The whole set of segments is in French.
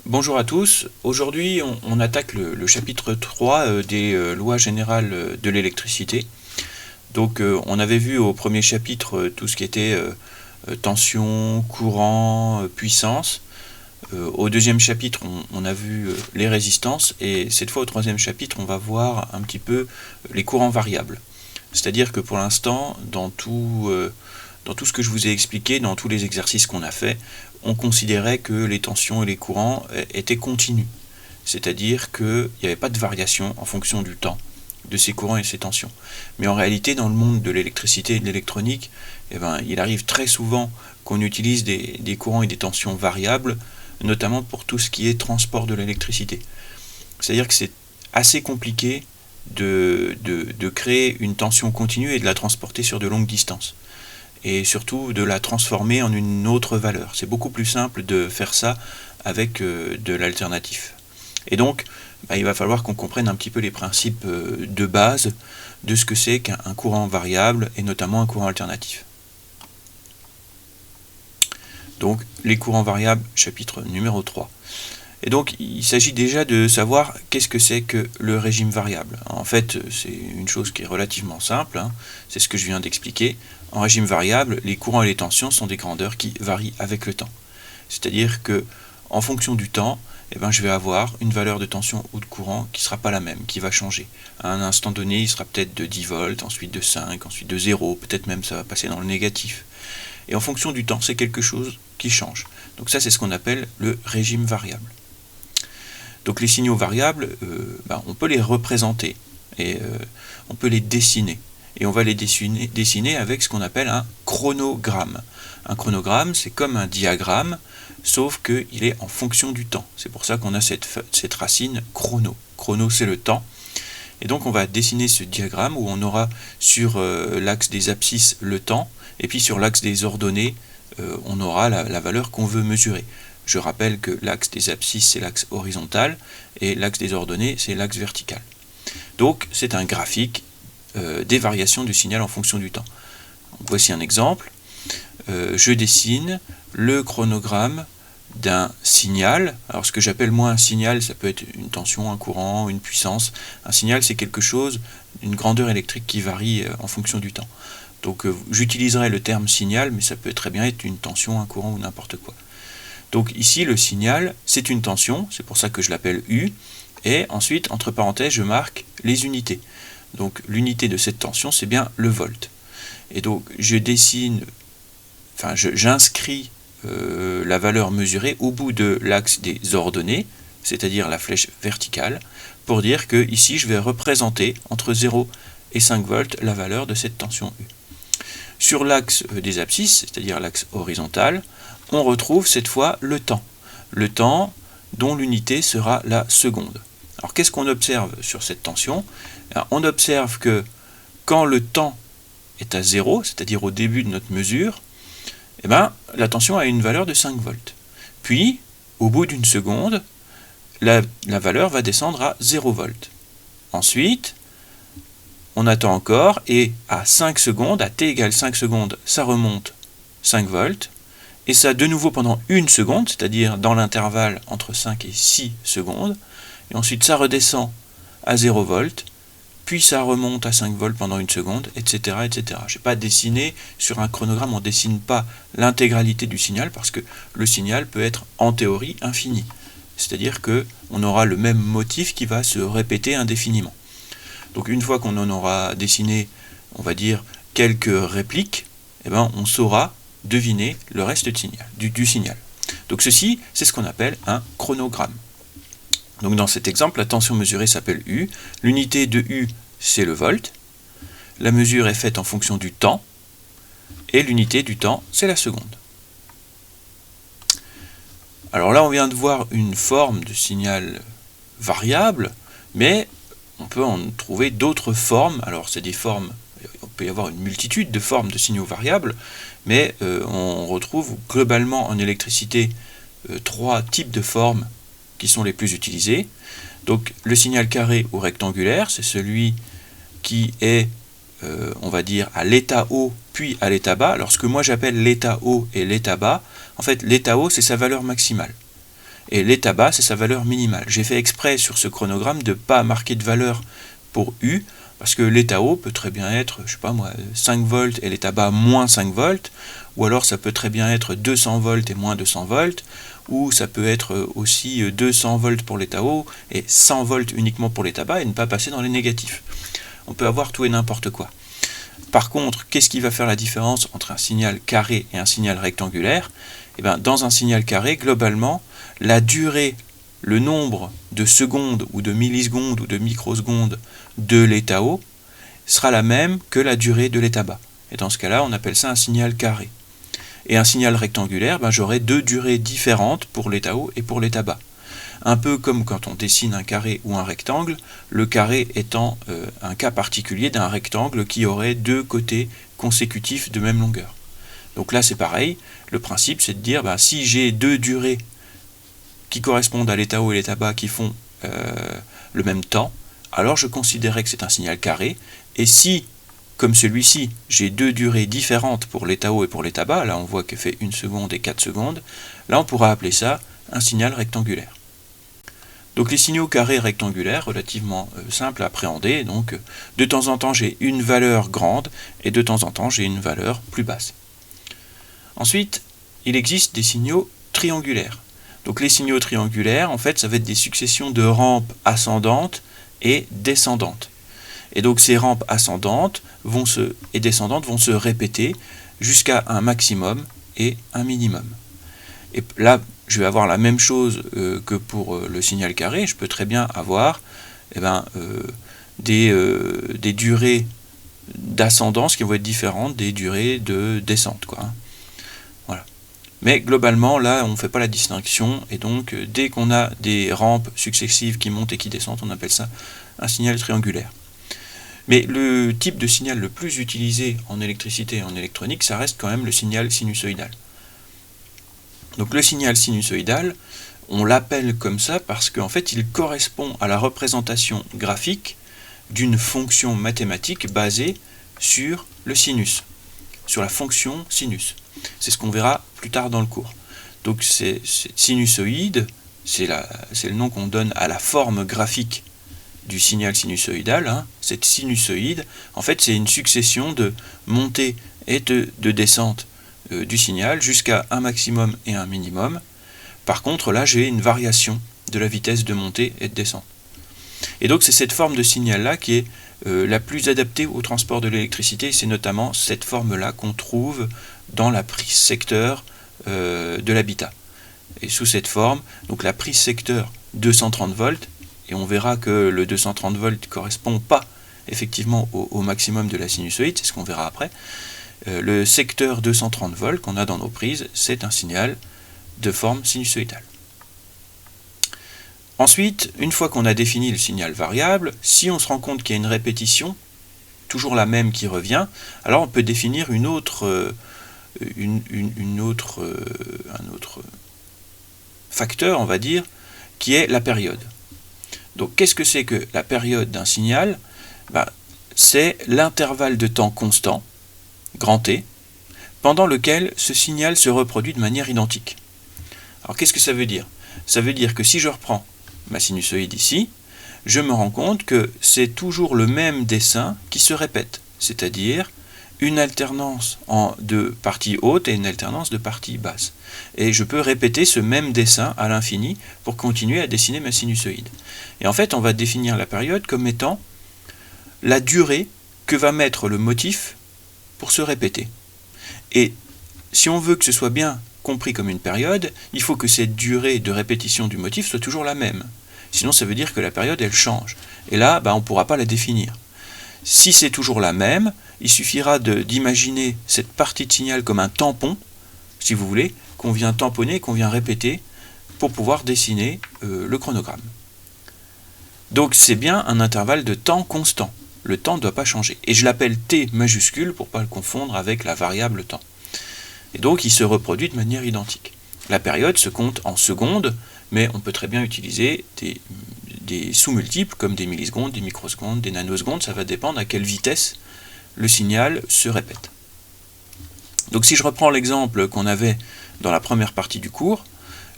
Bonjour à tous, aujourd'hui on attaque le chapitre 3 des lois générales de l'électricité. Donc on avait vu au premier chapitre tout ce qui était tension, courant, puissance. Au deuxième chapitre on a vu les résistances et cette fois au troisième chapitre on va voir un petit peu les courants variables. C'est-à-dire que pour l'instant dans tout ce que je vous ai expliqué, dans tous les exercices qu'on a fait, on considérait que les tensions et les courants étaient continus. C'est-à-dire qu'il n'y avait pas de variation en fonction du temps de ces courants et ces tensions. Mais en réalité, dans le monde de l'électricité et de l'électronique, il arrive très souvent qu'on utilise des courants et des tensions variables, notamment pour tout ce qui est transport de l'électricité. C'est-à-dire que c'est assez compliqué de créer une tension continue et de la transporter sur de longues distances. Et surtout de la transformer en une autre valeur. C'est beaucoup plus simple de faire ça avec de l'alternatif. Et donc, il va falloir qu'on comprenne un petit peu les principes de base de ce que c'est qu'un courant variable et notamment un courant alternatif. Donc, les courants variables, chapitre numéro 3. Et donc, il s'agit déjà de savoir qu'est-ce que c'est que le régime variable. En fait, c'est une chose qui est relativement simple, c'est ce que je viens d'expliquer. En régime variable, les courants et les tensions sont des grandeurs qui varient avec le temps. C'est-à-dire que, en fonction du temps, je vais avoir une valeur de tension ou de courant qui ne sera pas la même, qui va changer. À un instant donné, il sera peut-être de 10 volts, ensuite de 5, ensuite de 0, peut-être même ça va passer dans le négatif. Et en fonction du temps, c'est quelque chose qui change. Donc ça, c'est ce qu'on appelle le régime variable. Donc les signaux variables, on peut les représenter et on peut les dessiner. Et on va les dessiner avec ce qu'on appelle un chronogramme. Un chronogramme, c'est comme un diagramme, sauf qu'il est en fonction du temps. C'est pour ça qu'on a cette racine chrono. Chrono, c'est le temps. Et donc on va dessiner ce diagramme où on aura sur l'axe des abscisses le temps, et puis sur l'axe des ordonnées, on aura la valeur qu'on veut mesurer. Je rappelle que l'axe des abscisses, c'est l'axe horizontal, et l'axe des ordonnées, c'est l'axe vertical. Donc, c'est un graphique des variations du signal en fonction du temps. Donc, voici un exemple. Je dessine le chronogramme d'un signal. Alors, ce que j'appelle moi un signal, ça peut être une tension, un courant, une puissance. Un signal, c'est quelque chose, une grandeur électrique qui varie en fonction du temps. Donc, j'utiliserai le terme signal, mais ça peut très bien être une tension, un courant ou n'importe quoi. Donc ici, le signal, c'est une tension, c'est pour ça que je l'appelle U, et ensuite, entre parenthèses, je marque les unités. Donc l'unité de cette tension, c'est bien le volt. Et donc j'inscris la valeur mesurée au bout de l'axe des ordonnées, c'est-à-dire la flèche verticale, pour dire que ici, je vais représenter entre 0 et 5 volts la valeur de cette tension U. Sur l'axe des abscisses, c'est-à-dire l'axe horizontal, on retrouve cette fois le temps dont l'unité sera la seconde. Alors qu'est-ce qu'on observe sur cette tension ? On observe que quand le temps est à 0, c'est-à-dire au début de notre mesure, la tension a une valeur de 5 volts. Puis, au bout d'une seconde, la valeur va descendre à 0 volts. Ensuite, on attend encore, et à 5 secondes, à t égale 5 secondes, ça remonte 5 volts, et ça de nouveau pendant une seconde, c'est-à-dire dans l'intervalle entre 5 et 6 secondes, et ensuite ça redescend à 0 volts, puis ça remonte à 5 volts pendant une seconde, etc. etc. Je n'ai pas dessiné sur un chronogramme, on ne dessine pas l'intégralité du signal, parce que le signal peut être en théorie infini, c'est-à-dire qu'on aura le même motif qui va se répéter indéfiniment. Donc une fois qu'on en aura dessiné, on va dire, quelques répliques, on saura deviner le reste du signal. Donc ceci, c'est ce qu'on appelle un chronogramme. Donc dans cet exemple, la tension mesurée s'appelle U. L'unité de U, c'est le volt. La mesure est faite en fonction du temps. Et l'unité du temps, c'est la seconde. Alors là, on vient de voir une forme de signal variable, mais on peut en trouver d'autres formes. Alors c'est des formes, on peut y avoir une multitude de formes de signaux variables, mais on retrouve globalement en électricité 3 types de formes qui sont les plus utilisées. Donc le signal carré ou rectangulaire, c'est celui qui est, on va dire, à l'état haut puis à l'état bas. Alors ce que moi j'appelle l'état haut et l'état bas, en fait l'état haut c'est sa valeur maximale. et l'état bas, c'est sa valeur minimale. J'ai fait exprès sur ce chronogramme de ne pas marquer de valeur pour U, parce que l'état haut peut très bien être, je sais pas moi, 5 volts et l'état bas moins 5 volts, ou alors ça peut très bien être 200 volts et moins 200 volts, ou ça peut être aussi 200 volts pour l'état haut et 100 volts uniquement pour l'état bas et ne pas passer dans les négatifs. On peut avoir tout et n'importe quoi. Par contre, qu'est-ce qui va faire la différence entre un signal carré et un signal rectangulaire? Eh bien, dans un signal carré, globalement, la durée, le nombre de secondes ou de millisecondes ou de microsecondes de l'état haut sera la même que la durée de l'état bas. Et dans ce cas-là, on appelle ça un signal carré. Et un signal rectangulaire, j'aurai deux durées différentes pour l'état haut et pour l'état bas. Un peu comme quand on dessine un carré ou un rectangle, le carré étant un cas particulier d'un rectangle qui aurait deux côtés consécutifs de même longueur. Donc là c'est pareil, le principe c'est de dire si j'ai deux durées qui correspondent à l'état haut et l'état bas qui font le même temps, alors je considérerais que c'est un signal carré, et si, comme celui-ci, j'ai deux durées différentes pour l'état haut et pour l'état bas, là on voit qu'elle fait 1 seconde et 4 secondes, là on pourra appeler ça un signal rectangulaire. Donc les signaux carrés rectangulaires, relativement simples à appréhender, donc de temps en temps j'ai une valeur grande et de temps en temps j'ai une valeur plus basse. Ensuite, il existe des signaux triangulaires. Donc les signaux triangulaires, en fait, ça va être des successions de rampes ascendantes et descendantes. Et donc ces rampes ascendantes et descendantes vont se répéter jusqu'à un maximum et un minimum. Et là, je vais avoir la même chose que pour le signal carré. Je peux très bien avoir des durées d'ascendance qui vont être différentes des durées de descente, quoi. Voilà. Mais globalement, là, on ne fait pas la distinction, et donc dès qu'on a des rampes successives qui montent et qui descendent, on appelle ça un signal triangulaire. Mais le type de signal le plus utilisé en électricité et en électronique, ça reste quand même le signal sinusoïdal. Donc le signal sinusoïdal, on l'appelle comme ça parce qu'en fait il correspond à la représentation graphique d'une fonction mathématique basée sur le sinus, sur la fonction sinus. C'est ce qu'on verra plus tard dans le cours. Donc c'est sinusoïde, c'est le nom qu'on donne à la forme graphique du signal sinusoïdal. Cette sinusoïde, en fait c'est une succession de montées et de descentes du signal jusqu'à un maximum et un minimum. Par contre, là, j'ai une variation de la vitesse de montée et de descente. Et donc, c'est cette forme de signal-là qui est la plus adaptée au transport de l'électricité. C'est notamment cette forme-là qu'on trouve dans la prise secteur de l'habitat. Et sous cette forme, donc la prise secteur 230 volts, et on verra que le 230 volts ne correspond pas effectivement au maximum de la sinusoïde, c'est ce qu'on verra après. Le secteur 230 volts qu'on a dans nos prises, c'est un signal de forme sinusoïdale. Ensuite, une fois qu'on a défini le signal variable, si on se rend compte qu'il y a une répétition, toujours la même qui revient, alors on peut définir un autre facteur, on va dire, qui est la période. Donc qu'est-ce que c'est que la période d'un signal? C'est l'intervalle de temps constant, grand T, pendant lequel ce signal se reproduit de manière identique. Alors qu'est-ce que ça veut dire? Ça veut dire que si je reprends ma sinusoïde ici, je me rends compte que c'est toujours le même dessin qui se répète, c'est-à-dire une alternance de partie haute et une alternance de partie basse. Et je peux répéter ce même dessin à l'infini pour continuer à dessiner ma sinusoïde. Et en fait, on va définir la période comme étant la durée que va mettre le motif pour se répéter. Et si on veut que ce soit bien compris comme une période, il faut que cette durée de répétition du motif soit toujours la même. Sinon, ça veut dire que la période, elle change. Et là, on ne pourra pas la définir. Si c'est toujours la même, il suffira d'imaginer cette partie de signal comme un tampon, si vous voulez, qu'on vient tamponner, qu'on vient répéter, pour pouvoir dessiner le chronogramme. Donc c'est bien un intervalle de temps constant. Le temps ne doit pas changer. Et je l'appelle T majuscule pour ne pas le confondre avec la variable temps. Et donc il se reproduit de manière identique. La période se compte en secondes, mais on peut très bien utiliser des sous-multiples comme des millisecondes, des microsecondes, des nanosecondes. Ça va dépendre à quelle vitesse le signal se répète. Donc si je reprends l'exemple qu'on avait dans la première partie du cours,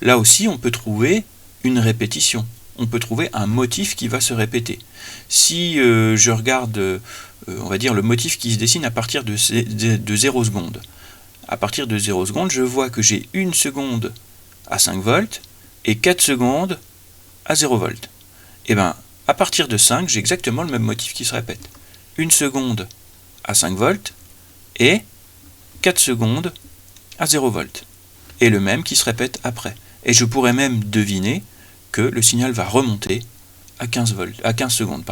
là aussi on peut trouver une répétition. On peut trouver un motif qui va se répéter. Si je regarde, on va dire, le motif qui se dessine à partir de 0 secondes. À partir de 0 secondes, je vois que j'ai 1 seconde à 5 volts et 4 secondes à 0 volts. Et bien, à partir de 5, j'ai exactement le même motif qui se répète. 1 seconde à 5 volts et 4 secondes à 0 volts. Et le même qui se répète après. Et je pourrais même deviner que le signal va remonter à 15 secondes.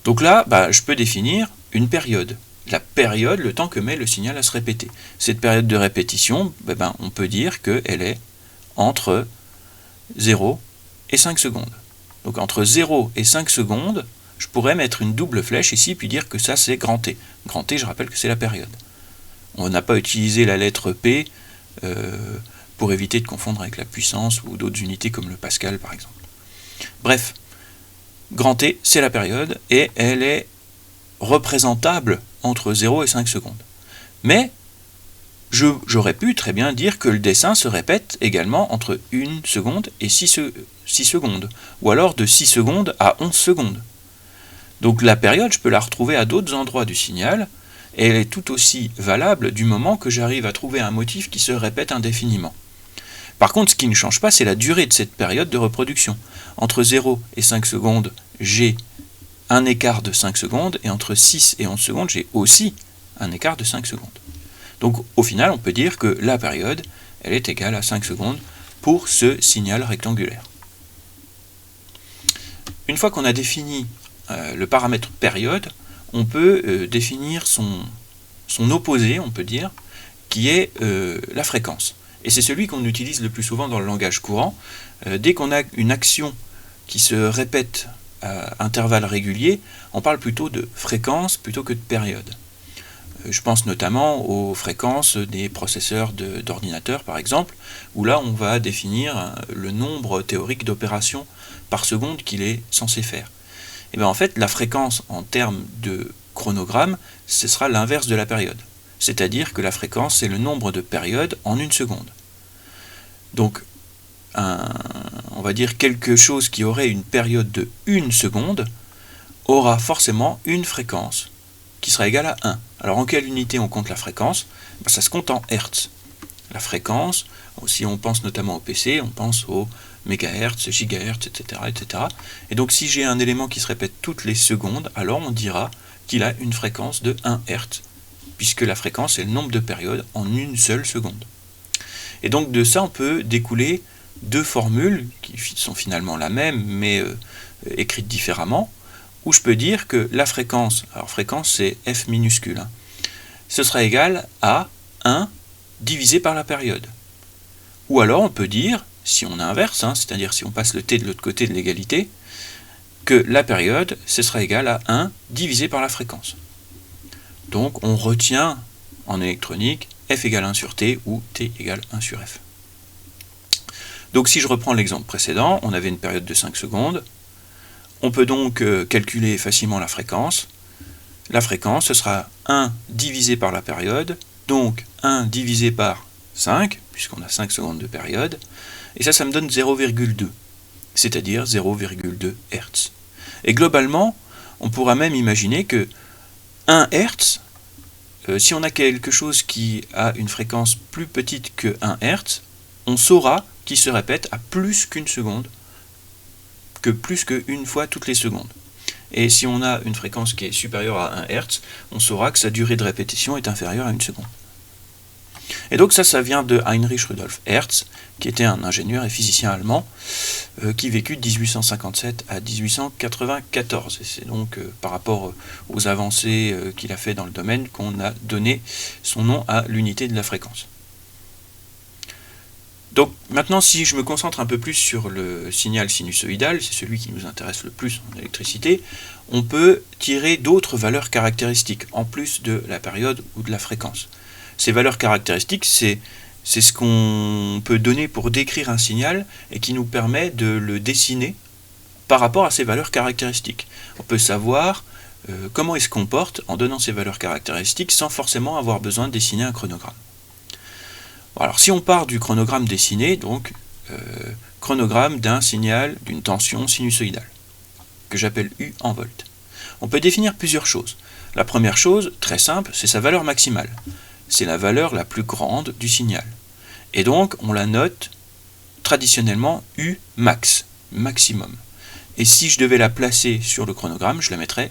Donc là, je peux définir une période. La période, le temps que met le signal à se répéter. Cette période de répétition, on peut dire qu'elle est entre 0 et 5 secondes. Donc entre 0 et 5 secondes, je pourrais mettre une double flèche ici, puis dire que ça c'est grand T. Grand T, je rappelle que c'est la période. On n'a pas utilisé la lettre P pour éviter de confondre avec la puissance ou d'autres unités comme le Pascal par exemple. Bref, grand T, c'est la période, et elle est représentable entre 0 et 5 secondes. Mais j'aurais pu très bien dire que le dessin se répète également entre 1 seconde et 6 secondes, ou alors de 6 secondes à 11 secondes. Donc la période, je peux la retrouver à d'autres endroits du signal, et elle est tout aussi valable du moment que j'arrive à trouver un motif qui se répète indéfiniment. Par contre, ce qui ne change pas, c'est la durée de cette période de reproduction. Entre 0 et 5 secondes, j'ai un écart de 5 secondes, et entre 6 et 11 secondes, j'ai aussi un écart de 5 secondes. Donc au final, on peut dire que la période, elle est égale à 5 secondes pour ce signal rectangulaire. Une fois qu'on a défini le paramètre période, on peut définir son opposé, on peut dire, qui est la fréquence. Et c'est celui qu'on utilise le plus souvent dans le langage courant. Dès qu'on a une action qui se répète à intervalles réguliers, on parle plutôt de fréquence plutôt que de période. Je pense notamment aux fréquences des processeurs d'ordinateurs, par exemple, où là on va définir le nombre théorique d'opérations par seconde qu'il est censé faire. Et bien en fait, la fréquence en termes de chronogramme, ce sera l'inverse de la période. C'est-à-dire que la fréquence, c'est le nombre de périodes en 1 seconde. Donc, on va dire quelque chose qui aurait une période de 1 seconde aura forcément une fréquence qui sera égale à 1. Alors en quelle unité on compte la fréquence? Ça se compte en Hertz. La fréquence, si on pense notamment au PC, on pense aux mégahertz, gigahertz, etc., etc. Et donc si j'ai un élément qui se répète toutes les secondes, alors on dira qu'il a une fréquence de 1 Hertz, puisque la fréquence est le nombre de périodes en une seule seconde. Et donc de ça on peut découler deux formules qui sont finalement la même, mais écrites différemment, où je peux dire que la fréquence, alors fréquence c'est f minuscule, ce sera égal à 1 divisé par la période. Ou alors on peut dire, si on inverse, c'est-à-dire si on passe le t de l'autre côté de l'égalité, que la période, ce sera égal à 1 divisé par la fréquence. Donc on retient en électronique f égale 1 sur t ou t égale 1 sur f. Donc si je reprends l'exemple précédent, on avait une période de 5 secondes. On peut donc calculer facilement la fréquence. La fréquence, ce sera 1 divisé par la période, donc 1 divisé par 5, puisqu'on a 5 secondes de période, et ça me donne 0,2, c'est-à-dire 0,2 Hz. Et globalement, on pourra même imaginer que 1 Hz, si on a quelque chose qui a une fréquence plus petite que 1 Hz, on saura qu'il se répète à plus qu'une seconde, que plus qu'une fois toutes les secondes. Et si on a une fréquence qui est supérieure à 1 Hz, on saura que sa durée de répétition est inférieure à 1 seconde. Et donc ça vient de Heinrich Rudolf Hertz, qui était un ingénieur et physicien allemand, qui vécut de 1857 à 1894. Et c'est donc par rapport aux avancées qu'il a fait dans le domaine qu'on a donné son nom à l'unité de la fréquence. Donc maintenant, si je me concentre un peu plus sur le signal sinusoïdal, c'est celui qui nous intéresse le plus en électricité, on peut tirer d'autres valeurs caractéristiques, en plus de la période ou de la fréquence. Ces valeurs caractéristiques, c'est ce qu'on peut donner pour décrire un signal et qui nous permet de le dessiner par rapport à ces valeurs caractéristiques. On peut savoir comment il se comporte en donnant ces valeurs caractéristiques sans forcément avoir besoin de dessiner un chronogramme. Bon, alors si on part du chronogramme dessiné, donc chronogramme d'un signal d'une tension sinusoïdale, que j'appelle U en volts. On peut définir plusieurs choses. La première chose, très simple, c'est sa valeur maximale. C'est la valeur la plus grande du signal. Et donc, on la note traditionnellement U max, maximum. Et si je devais la placer sur le chronogramme, je la mettrais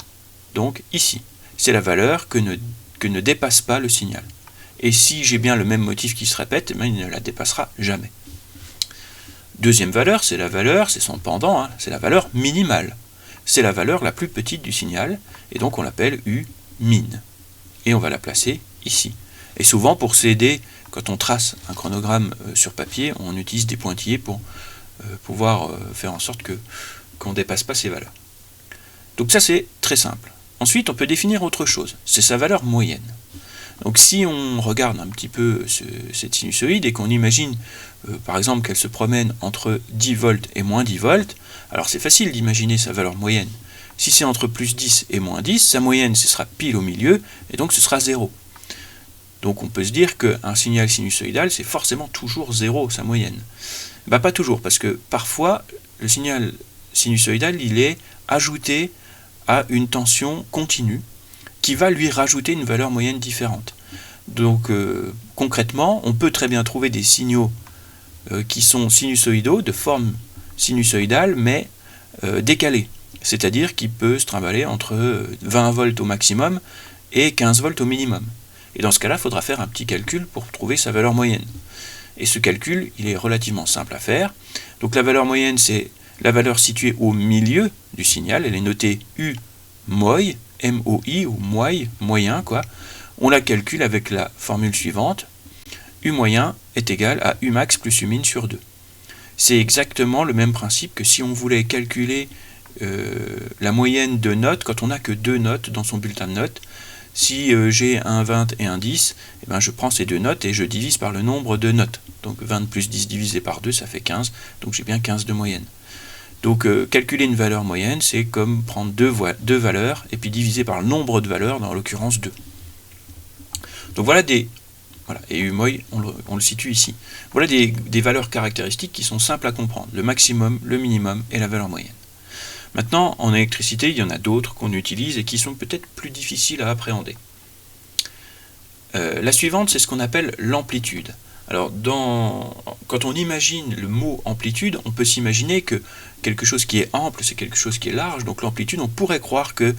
donc ici. C'est la valeur que ne dépasse pas le signal. Et si j'ai bien le même motif qui se répète, il ne la dépassera jamais. Deuxième valeur, c'est son pendant, c'est la valeur minimale. C'est la valeur la plus petite du signal, et donc on l'appelle U min. Et on va la placer ici. Et souvent, pour s'aider, quand on trace un chronogramme sur papier, on utilise des pointillés pour pouvoir faire en sorte qu'on ne dépasse pas ces valeurs. Donc ça, c'est très simple. Ensuite, on peut définir autre chose. C'est sa valeur moyenne. Donc si on regarde un petit peu cette sinusoïde et qu'on imagine par exemple qu'elle se promène entre 10 volts et moins 10 volts, alors c'est facile d'imaginer sa valeur moyenne. Si c'est entre plus 10 et moins 10, sa moyenne ce sera pile au milieu et donc ce sera 0. Donc on peut se dire qu'un signal sinusoïdal c'est forcément toujours 0 sa moyenne. Pas toujours, parce que parfois le signal sinusoïdal il est ajouté à une tension continue qui va lui rajouter une valeur moyenne différente. Donc concrètement, on peut très bien trouver des signaux qui sont sinusoïdaux, de forme sinusoïdale, mais décalés. C'est-à-dire qu'il peut se trimballer entre 20 volts au maximum et 15 volts au minimum. Et dans ce cas-là, il faudra faire un petit calcul pour trouver sa valeur moyenne. Et ce calcul, il est relativement simple à faire. Donc la valeur moyenne, c'est la valeur située au milieu du signal. Elle est notée U MOI, M-O-I ou MOI, moyen, quoi. On la calcule avec la formule suivante. U moyen est égal à U max plus U min sur 2. C'est exactement le même principe que si on voulait calculer la moyenne de notes quand on n'a que 2 notes dans son bulletin de notes. Si j'ai un 20 et un 10, eh ben je prends ces 2 notes et je divise par le nombre de notes. Donc 20 plus 10 divisé par 2, ça fait 15. Donc j'ai bien 15 de moyenne. Donc calculer une valeur moyenne, c'est comme prendre deux valeurs et puis diviser par le nombre de valeurs, dans l'occurrence 2. Donc voilà et UMOI, on le situe ici. Voilà des valeurs caractéristiques qui sont simples à comprendre. Le maximum, le minimum et la valeur moyenne. Maintenant, en électricité, il y en a d'autres qu'on utilise et qui sont peut-être plus difficiles à appréhender. La suivante, c'est ce qu'on appelle l'amplitude. Alors, quand on imagine le mot amplitude, on peut s'imaginer que quelque chose qui est ample, c'est quelque chose qui est large. Donc l'amplitude, on pourrait croire que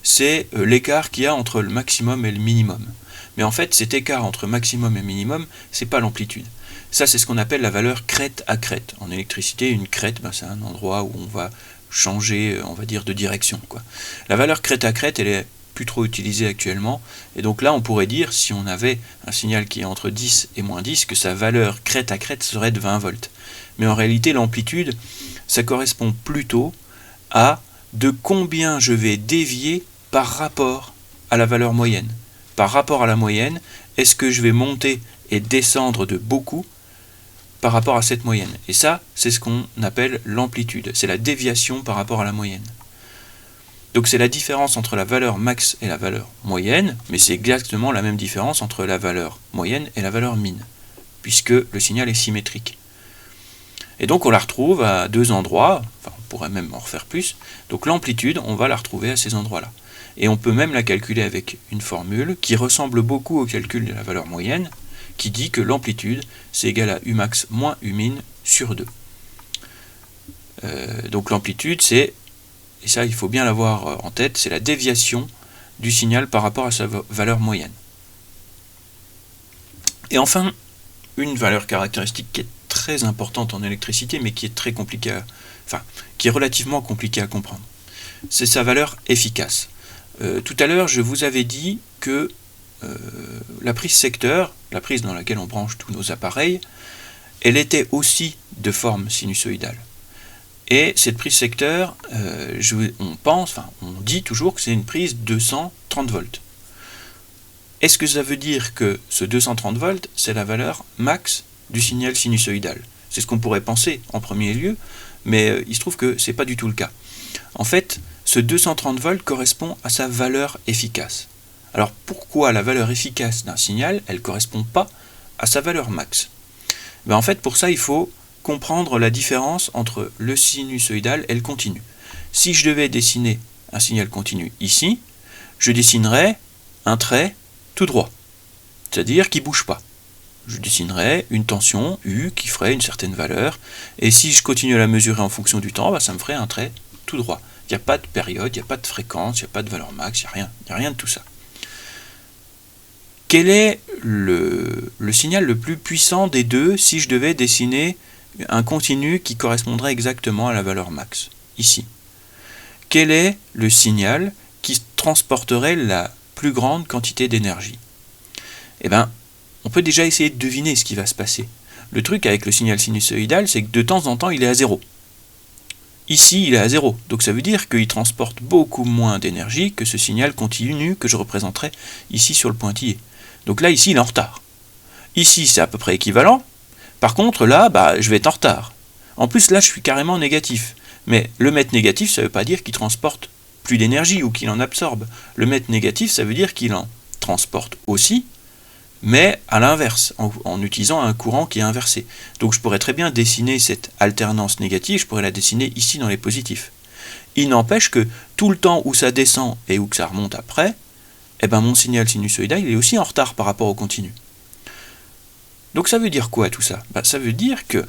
c'est l'écart qu'il y a entre le maximum et le minimum. Mais en fait, cet écart entre maximum et minimum, c'est pas l'amplitude. Ça, c'est ce qu'on appelle la valeur crête à crête. En électricité, une crête, c'est un endroit où on va changer, on va dire, de direction, quoi. La valeur crête à crête, elle est plus trop utilisée actuellement, et donc là on pourrait dire, si on avait un signal qui est entre 10 et moins 10, que sa valeur crête à crête serait de 20 volts. Mais en réalité l'amplitude, ça correspond plutôt à de combien je vais dévier par rapport à la valeur moyenne. Par rapport à la moyenne, est-ce que je vais monter et descendre de beaucoup par rapport à cette moyenne? Et ça, c'est ce qu'on appelle l'amplitude, c'est la déviation par rapport à la moyenne. Donc c'est la différence entre la valeur max et la valeur moyenne, mais c'est exactement la même différence entre la valeur moyenne et la valeur min, puisque le signal est symétrique. Et donc on la retrouve à deux endroits, enfin on pourrait même en refaire plus, donc l'amplitude, on va la retrouver à ces endroits-là. Et on peut même la calculer avec une formule qui ressemble beaucoup au calcul de la valeur moyenne, qui dit que l'amplitude, c'est égal à U max moins U min sur 2. Donc l'amplitude, c'est, et ça il faut bien l'avoir en tête, c'est la déviation du signal par rapport à sa valeur moyenne. Et enfin, une valeur caractéristique qui est très importante en électricité, mais qui est très compliquée qui est relativement compliquée à comprendre. C'est sa valeur efficace. Tout à l'heure, je vous avais dit que la prise secteur, la prise dans laquelle on branche tous nos appareils, elle était aussi de forme sinusoïdale. Et cette prise secteur, on dit toujours que c'est une prise 230 volts. Est-ce que ça veut dire que ce 230 volts, c'est la valeur max du signal sinusoïdal? C'est ce qu'on pourrait penser en premier lieu, mais il se trouve que ce n'est pas du tout le cas. En fait, ce 230 volts correspond à sa valeur efficace. Alors pourquoi la valeur efficace d'un signal, elle ne correspond pas à sa valeur max. En fait, pour ça, il faut comprendre la différence entre le sinusoïdal et le continu. Si je devais dessiner un signal continu ici, je dessinerais un trait tout droit, c'est-à-dire qui ne bouge pas. Je dessinerais une tension U qui ferait une certaine valeur, et si je continue à la mesurer en fonction du temps, ça me ferait un trait tout droit. Il n'y a pas de période, il n'y a pas de fréquence, il n'y a pas de valeur max, il n'y a rien de tout ça. Quel est le signal le plus puissant des deux si je devais dessiner un continu qui correspondrait exactement à la valeur max, ici? Quel est le signal qui transporterait la plus grande quantité d'énergie? On peut déjà essayer de deviner ce qui va se passer. Le truc avec le signal sinusoïdal, c'est que de temps en temps, il est à 0. Ici, il est à 0, donc ça veut dire qu'il transporte beaucoup moins d'énergie que ce signal continu que je représenterai ici sur le pointillé. Donc là, ici, il est en retard. Ici, c'est à peu près équivalent. Par contre, là, je vais être en retard. En plus, là, je suis carrément négatif. Mais le mètre négatif, ça ne veut pas dire qu'il transporte plus d'énergie ou qu'il en absorbe. Le mètre négatif, ça veut dire qu'il en transporte aussi, mais à l'inverse, en utilisant un courant qui est inversé. Donc je pourrais très bien dessiner cette alternance négative, je pourrais la dessiner ici dans les positifs. Il n'empêche que tout le temps où ça descend et où que ça remonte après, mon signal sinusoïdal il est aussi en retard par rapport au continu. Donc ça veut dire quoi tout ça? Ça veut dire que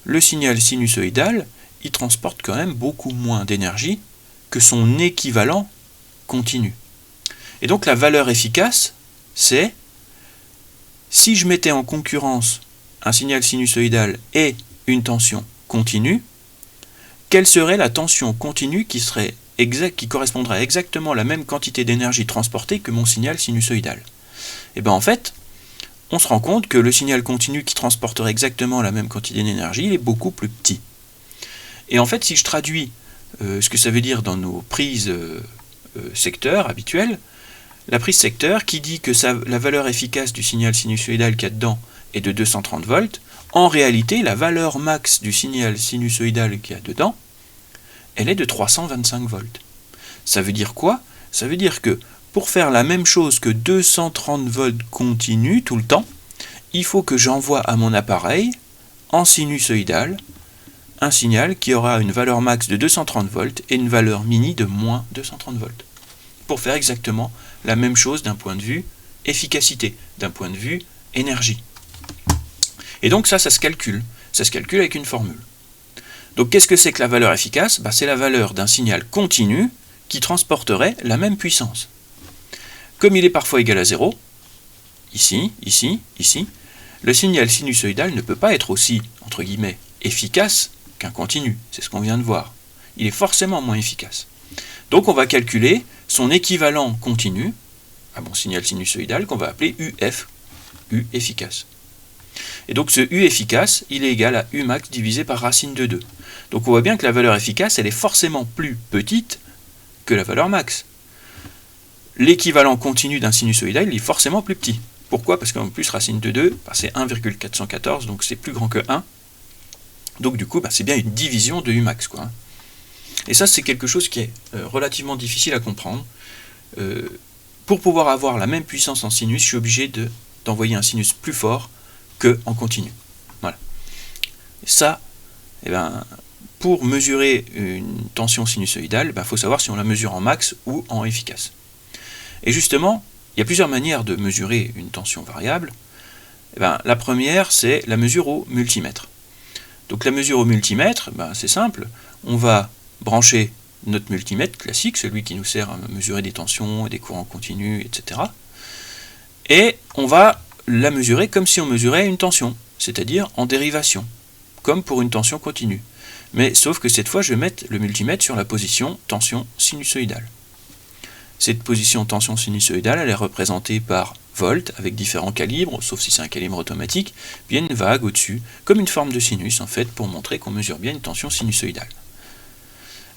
le signal sinusoïdal, il transporte quand même beaucoup moins d'énergie que son équivalent continu. Et donc la valeur efficace, c'est si je mettais en concurrence un signal sinusoïdal et une tension continue, quelle serait la tension continue qui correspondrait exactement à la même quantité d'énergie transportée que mon signal sinusoïdal? En fait, on se rend compte que le signal continu qui transporterait exactement la même quantité d'énergie, il est beaucoup plus petit. Et en fait, si je traduis ce que ça veut dire dans nos prises secteurs habituelles, la prise secteur qui dit que la valeur efficace du signal sinusoïdal qu'il y a dedans est de 230 volts, en réalité, la valeur max du signal sinusoïdal qu'il y a dedans, elle est de 325 volts. Ça veut dire quoi? Ça veut dire que pour faire la même chose que 230 volts continu tout le temps, il faut que j'envoie à mon appareil, en sinusoïdal, un signal qui aura une valeur max de 230 volts et une valeur mini de moins 230 volts. Pour faire exactement la même chose d'un point de vue efficacité, d'un point de vue énergie. Et donc ça se calcule. Ça se calcule avec une formule. Donc qu'est-ce que c'est que la valeur efficace? C'est la valeur d'un signal continu qui transporterait la même puissance. Comme il est parfois égal à 0, ici, ici, ici, le signal sinusoïdal ne peut pas être aussi, entre guillemets, efficace qu'un continu. C'est ce qu'on vient de voir. Il est forcément moins efficace. Donc on va calculer son équivalent continu à mon signal sinusoïdal qu'on va appeler UF, U efficace. Et donc ce U efficace, il est égal à U max divisé par racine de 2. Donc on voit bien que la valeur efficace, elle est forcément plus petite que la valeur max. L'équivalent continu d'un sinusoïdal, il est forcément plus petit. Pourquoi? Parce qu'en plus, racine de 2, c'est 1,414, donc c'est plus grand que 1. Donc du coup, c'est bien une division de U max, quoi. Et ça, c'est quelque chose qui est relativement difficile à comprendre. Pour pouvoir avoir la même puissance en sinus, je suis obligé d'envoyer un sinus plus fort qu'en continu. Voilà. Et ça, pour mesurer une tension sinusoïdale, il faut savoir si on la mesure en max ou en efficace. Et justement, il y a plusieurs manières de mesurer une tension variable. La première, c'est la mesure au multimètre. Donc la mesure au multimètre, c'est simple. On va brancher notre multimètre classique, celui qui nous sert à mesurer des tensions, des courants continus, etc. Et on va la mesurer comme si on mesurait une tension, c'est-à-dire en dérivation, comme pour une tension continue. Mais sauf que cette fois, je vais mettre le multimètre sur la position tension sinusoïdale. Cette position tension sinusoïdale, elle est représentée par volt, avec différents calibres, sauf si c'est un calibre automatique, puis il y a une vague au-dessus, comme une forme de sinus, en fait, pour montrer qu'on mesure bien une tension sinusoïdale.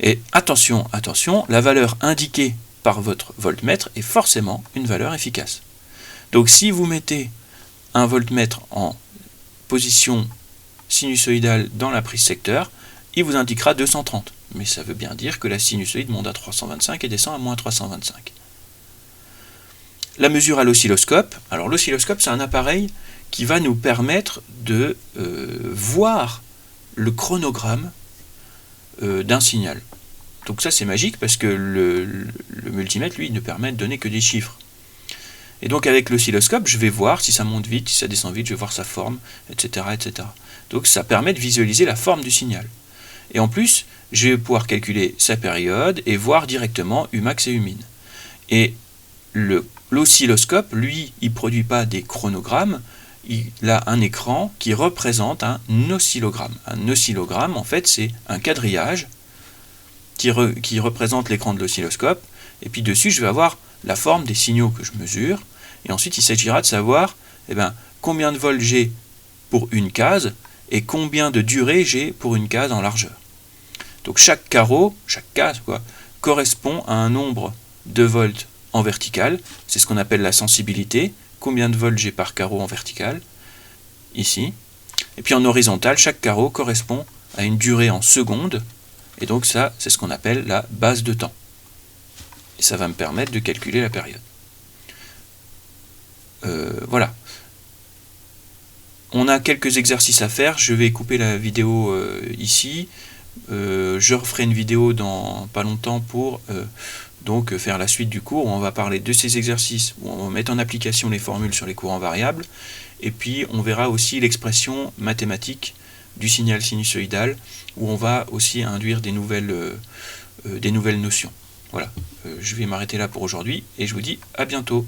Et attention, attention, la valeur indiquée par votre voltmètre est forcément une valeur efficace. Donc si vous mettez un voltmètre en position sinusoïdale dans la prise secteur, il vous indiquera 230. Mais ça veut bien dire que la sinusoïde monte à 325 et descend à moins 325. La mesure à l'oscilloscope. Alors l'oscilloscope, c'est un appareil qui va nous permettre de voir le chronogramme d'un signal. Donc ça c'est magique parce que le multimètre, lui, ne permet de donner que des chiffres. Et donc avec l'oscilloscope, je vais voir si ça monte vite, si ça descend vite, je vais voir sa forme, etc., etc. Donc ça permet de visualiser la forme du signal. Et en plus, je vais pouvoir calculer sa période et voir directement Umax et Umin. Et l'oscilloscope, lui, il ne produit pas des chronogrammes, il a un écran qui représente un oscillogramme. Un oscillogramme, en fait, c'est un quadrillage qui représente l'écran de l'oscilloscope, et puis dessus, je vais avoir la forme des signaux que je mesure, et ensuite, il s'agira de savoir combien de volts j'ai pour une case, et combien de durée j'ai pour une case en largeur. Donc chaque carreau, chaque case, correspond à un nombre de volts en vertical, c'est ce qu'on appelle la sensibilité, combien de volts j'ai par carreau en vertical, ici. Et puis en horizontal, chaque carreau correspond à une durée en secondes, et donc ça, c'est ce qu'on appelle la base de temps. Et ça va me permettre de calculer la période. Voilà. On a quelques exercices à faire, je vais couper la vidéo ici. Je referai une vidéo dans pas longtemps pour donc faire la suite du cours où on va parler de ces exercices, où on va mettre en application les formules sur les courants variables, et puis on verra aussi l'expression mathématique du signal sinusoïdal, où on va aussi induire des nouvelles notions. Voilà, je vais m'arrêter là pour aujourd'hui, et je vous dis à bientôt.